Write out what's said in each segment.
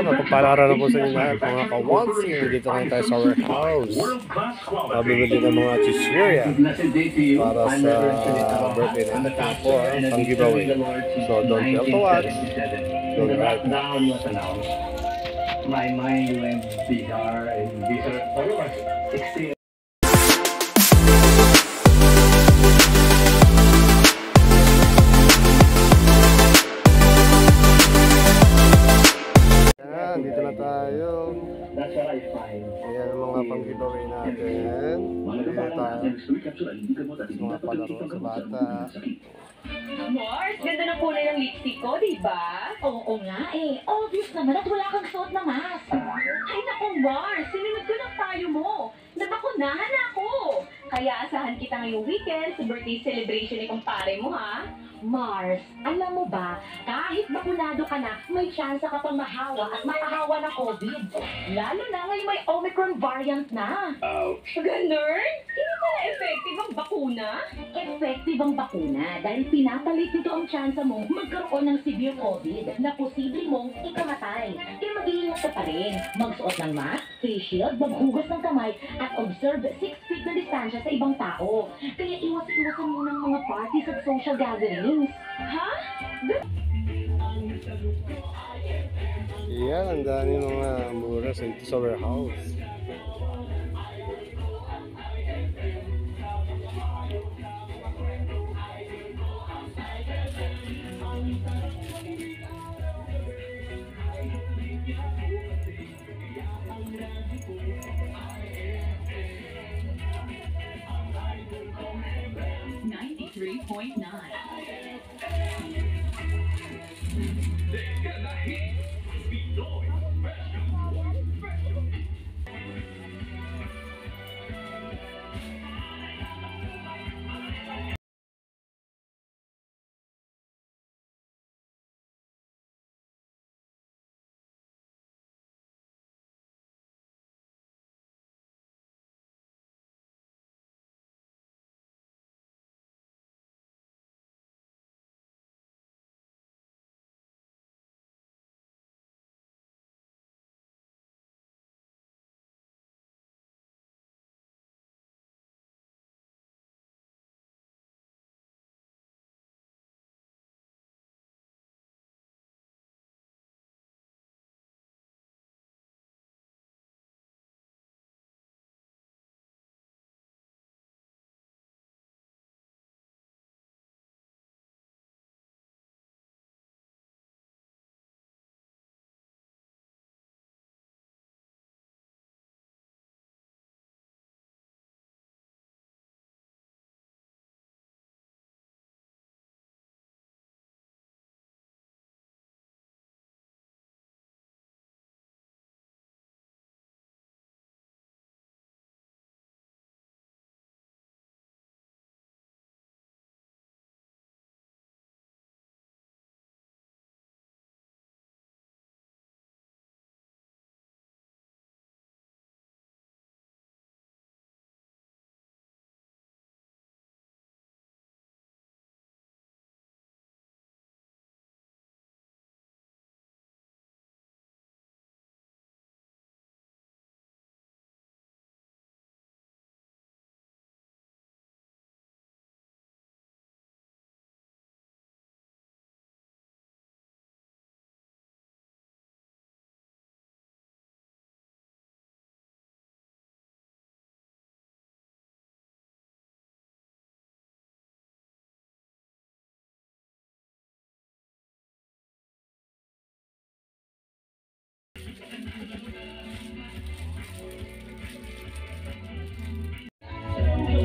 Mapapaalala na po sa inyo lahat mga ka-wansing. Dito ngayon tayo sa warehouse. Mabibili ng mga chichirya para sa birthday na ito po, pang giveaway. So don't fail to watch. Don't right now. My mind went bizarre and bizarre. Dito na tayo. That's what I find. Ayan ang mga pang giveaway natin. Dito tayo. Mga palaro sa bata. Mars, ganda ng kulay ng lipstick ko, di ba? Oo nga eh. Obvious naman at wala kang suot na mask. Ay naku, Mars, sinunod ko ng payo mo. Nabakunahan na ako. Kaya asahan kita ngayong weekend sa birthday celebration ni kumpare mo, ha? Mars, alam mo ba, kahit bakunado ka na, may tsansa ka pang mahawa at makahawa ng COVID. Lalo na ngayon may Omicron variant na. Ganun? Hindi pala effective ang bakuna? Effective ang bakuna dahil pinapalit nito ang tsansa mong magkaroon ng severe COVID na posible mong ikamatay. Kaya mag-iingat ka pa rin. Magsuot ng mask, face shield, maghugas ng kamay, at observe 6 feet na distansya sa ibang tao. Kaya iwas-iwasan mo ng mga parties at social gatherings. Ha? Yan, ang dami mga mura sa warehouse.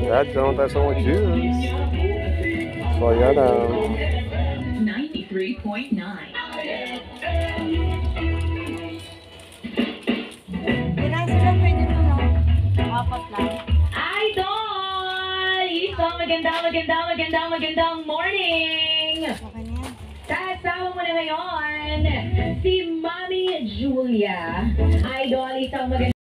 Yan, ganoon tayo sa mga juice. So yan ang 93.9. Piraso lang pwede mo, no? Apat lang. Idol! Isang magandang morning! Okay na yan. Kasama mo na ngayon si Mami Julia. Idol, isang magandang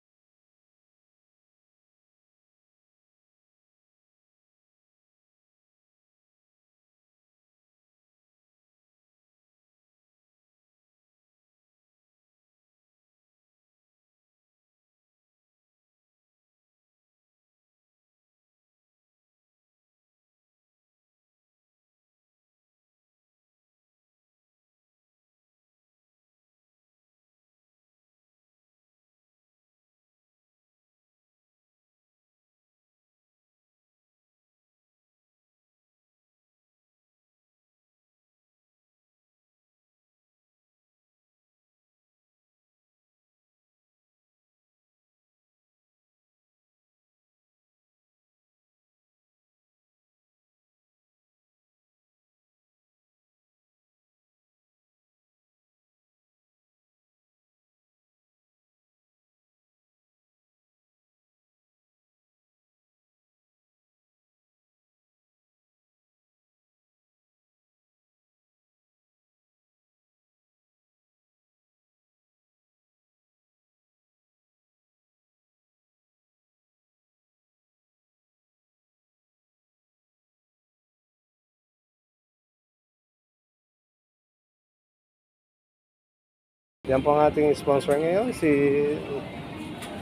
Yan po ang ating sponsor ngayon, si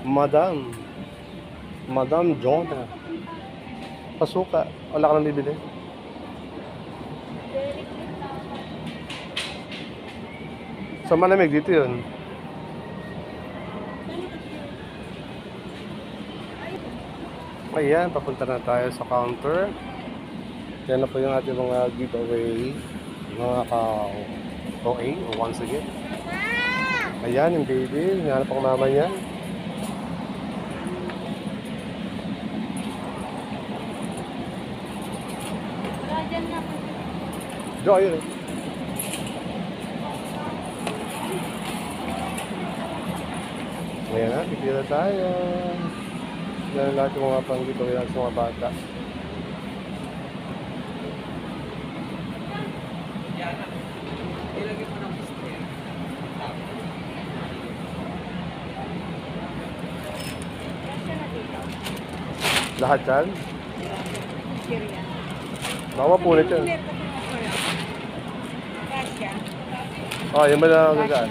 Madam Jonah. Pasuka. Wala ka nang bibili. Sa malamig dito yun. Ayan, papunta na tayo sa counter. Yan na po yung ating mga giveaway. Mga ka-OA o once again. Ayan yung baby. Hinahanap ako mama niya. Jo, ayun eh. Ayan na, pipila tayo. Yan lahat yung mga panggito sa mga bata. Lahat yan? Baka punit yan. Oh, yan ba na gagaan?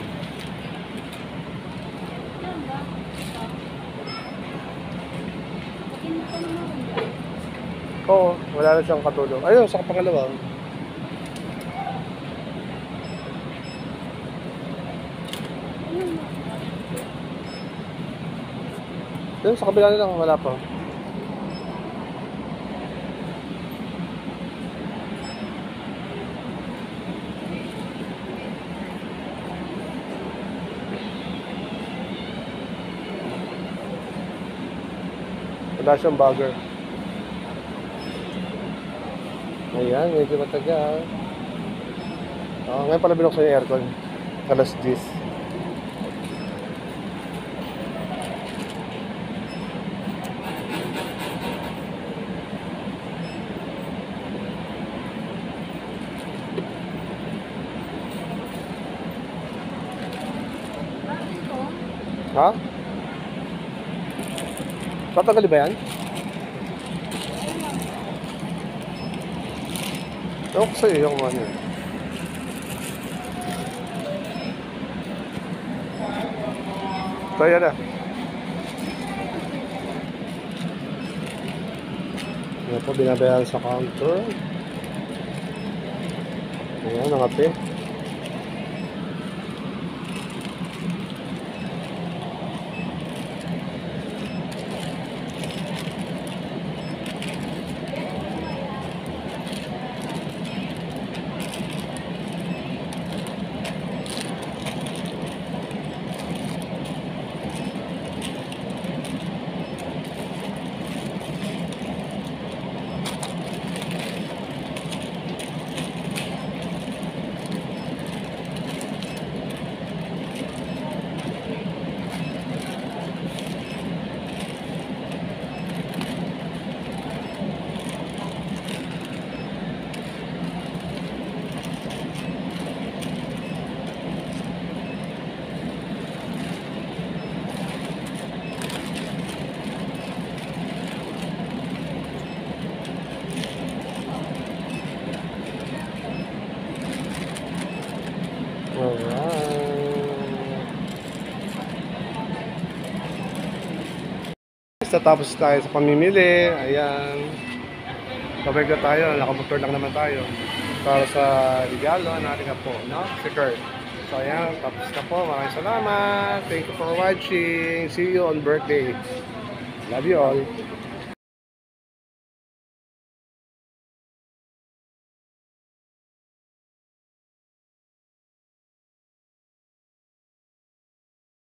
Oo, wala na siyang katulong. Ayun, sa pangalawa. Yun, sa kabila na lang, wala pa. Wala siyang bagger. Ayan, medyo matagal. Ngayon pala binuksan yung aircon. Alas 10. Ha? Tatanggali ba yan? Ewan ko sa'yo yung ano. So yan na. Yan po, binabayaran sa counter. Ayan, ang ate. Tapos tayo sa pamimili. Ayan. Pabalik na tayo. Nakamotor lang naman tayo. Para sa regalo natin po, no? Si Kurt. So ayan. Tapos na po. Maraming salamat. Thank you for watching. See you on birthday. Love you all.